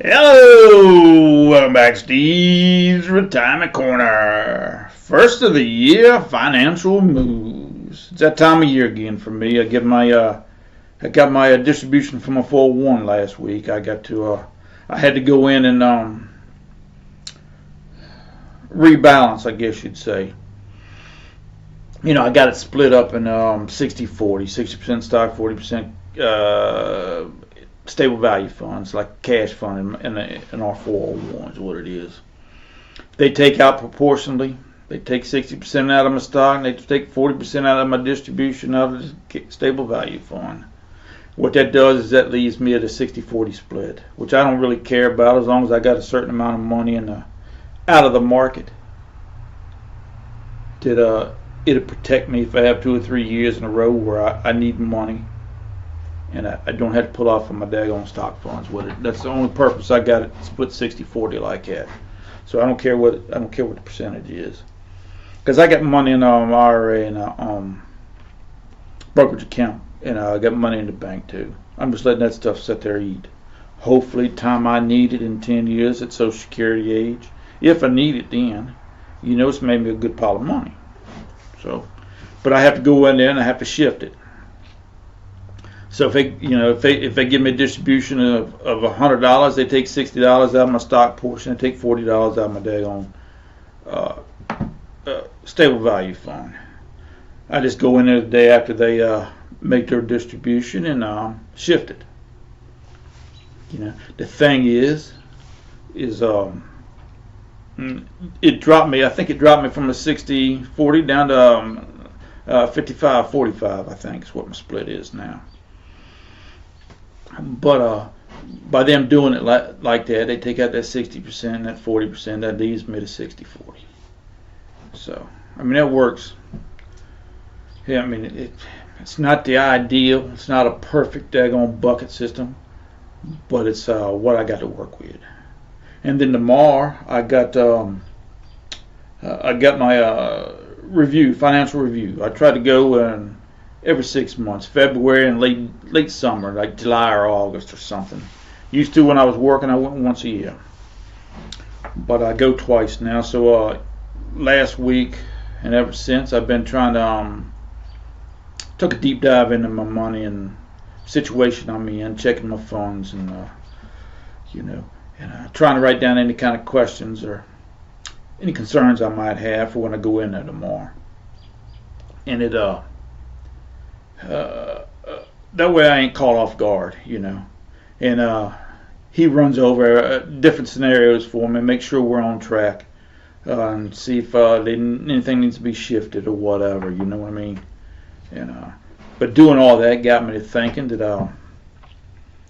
Hello, welcome back, Steve's Retirement Corner. First of the year financial moves. It's that time of year again for me. I got my distribution from a 401 last week. I had to go in and rebalance, I guess you'd say. I got it split up in 60-40, 60% stock, 40% stable value funds, like cash fund in our 401 is what it is. They take out proportionally. They take 60% out of my stock, and they take 40% out of my distribution out of the stable value fund. What that does is that leaves me at a 60-40 split, which I don't really care about as long as I got a certain amount of money out of the market. It'll protect me if I have 2 or 3 years in a row where I need money. And I don't have to pull off of my daggone stock funds with it. That's the only purpose I got it split 60-40 like that. So I don't care what the percentage is, because I got money in an IRA and a brokerage account, and I got money in the bank too. I'm just letting that stuff sit there and eat. Hopefully, time I need it in 10 years at Social Security age, if I need it then, it's made me a good pile of money. So, but I have to go in there and I have to shift it. So if they give me a distribution of $100, they take $60 out of my stock portion, they take $40 out of my daggone stable value fund. I just go in there the day after they make their distribution and shift it. The thing is it dropped me. I think it dropped me from a 60-40 down to 55-45. I think is what my split is now. But by them doing it like that, they take out that 60%, that 40%, that leaves me to 60-40. So, that works. Yeah, it's not the ideal. It's not a perfect daggone bucket system, but it's what I got to work with. And then tomorrow, I got my financial review. I try to go every 6 months, February and late summer, like July or August or something. Used to when I was working, I went once a year, but I go twice now. So last week and ever since, I've been trying to took a deep dive into my money and situation I'm in, checking my funds and trying to write down any kind of questions or any concerns I might have for when I go in there tomorrow. And that way I ain't caught off guard, And he runs over different scenarios for me, make sure we're on track, and see if anything needs to be shifted or whatever. You know what I mean? And but doing all that got me to thinking that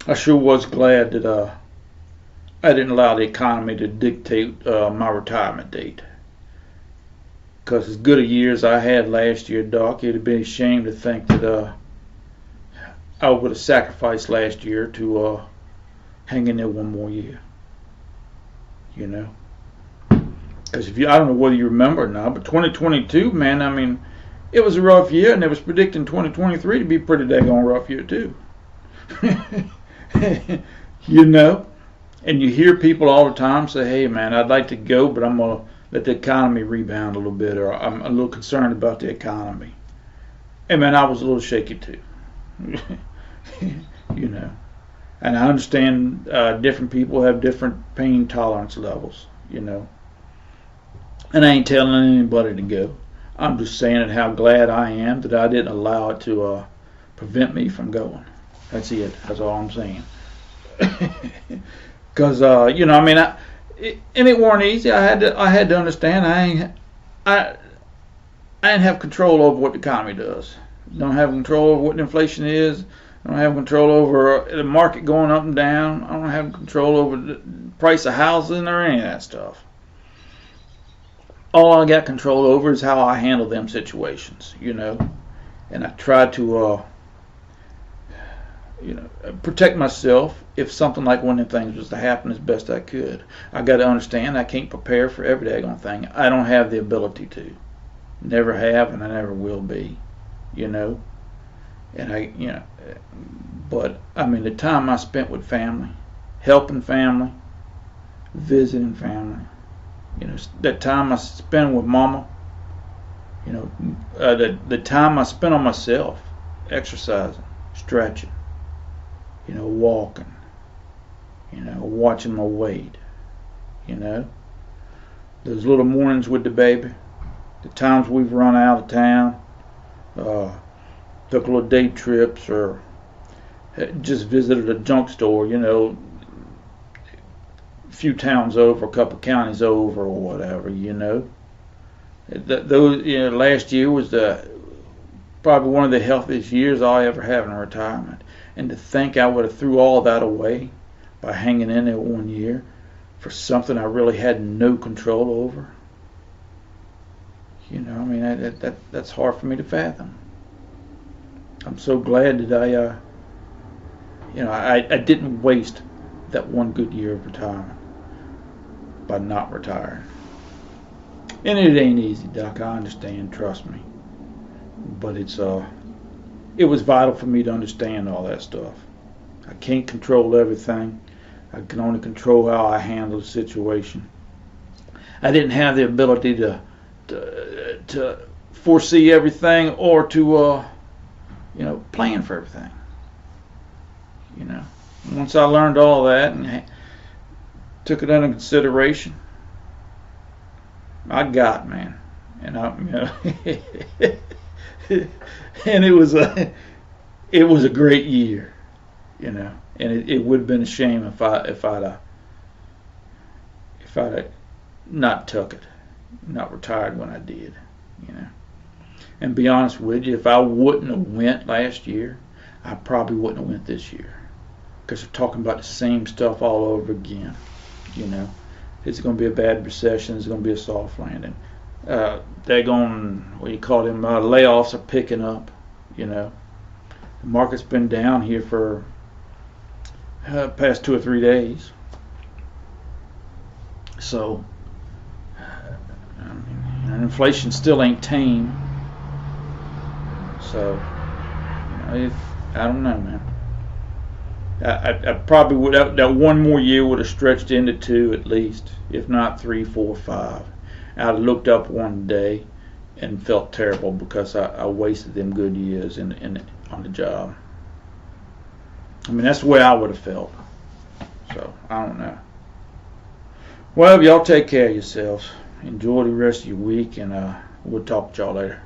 I sure was glad that I didn't allow the economy to dictate my retirement date. Because as good a year as I had last year, Doc, it'd be a shame to think that I would have sacrificed last year to hang in there one more year. Because I don't know whether you remember or not, but 2022, man, it was a rough year, and it was predicting 2023 to be a pretty daggone rough year too. And you hear people all the time say, "Hey, man, I'd like to go, but I'm gonna let the economy rebound a little bit, or I'm a little concerned about the economy." And man, I was a little shaky too. And I understand different people have different pain tolerance levels, And I ain't telling anybody to go. I'm just saying how glad I am that I didn't allow it to prevent me from going. That's it. That's all I'm saying. Because and it wasn't easy. I had to understand I didn't have control over what the economy does. Don't have control over what inflation is. I don't have control over the market going up and down. I don't have control over the price of housing or any of that stuff. All I got control over is how I handle them situations, And I try to, protect myself if something like one of them things was to happen as best I could. I got to understand I can't prepare for every daggone thing. I don't have the ability to. Never have, and I never will be, And but the time I spent with family, helping family, visiting family. You know, that time I spend with mama. You know, the time I spend on myself, exercising, stretching, you know, walking, you know, watching my weight, you know. Those little mornings with the baby, the times we've run out of town, took little day trips, or just visited a junk store, you know, a few towns over, a couple counties over, or whatever, you know. Those, you know, last year was probably one of the healthiest years I ever have in retirement. And to think I would have threw all that away by hanging in there 1 year for something I really had no control over. You know, I mean, that's hard for me to fathom. I'm so glad that I didn't waste that one good year of retirement by not retiring. And it ain't easy, Doc. I understand. Trust me. But it was vital for me to understand all that stuff. I can't control everything. I can only control how I handle the situation. I didn't have the ability to foresee everything or to plan for everything. You know, once I learned all that and took it under consideration, I got, man, and and it was a great year, you know, and it would have been a shame if I'd not took it, not retired when I did, you know. And be honest with you, if I wouldn't have went last year, I probably wouldn't have went this year, because we're talking about the same stuff all over again, you know. It's going to be a bad recession. It's going to be a soft landing. Layoffs are picking up, you know. The market's been down here for past 2 or 3 days. So, inflation still ain't tame. So, you know, I don't know, man. I probably would that 1 more year would have stretched into 2 at least, if not 3, 4, 5. I looked up one day and felt terrible because I wasted them good years on the job. I mean, that's the way I would have felt. So I don't know. Well, y'all take care of yourselves. Enjoy the rest of your week, and we'll talk to y'all later.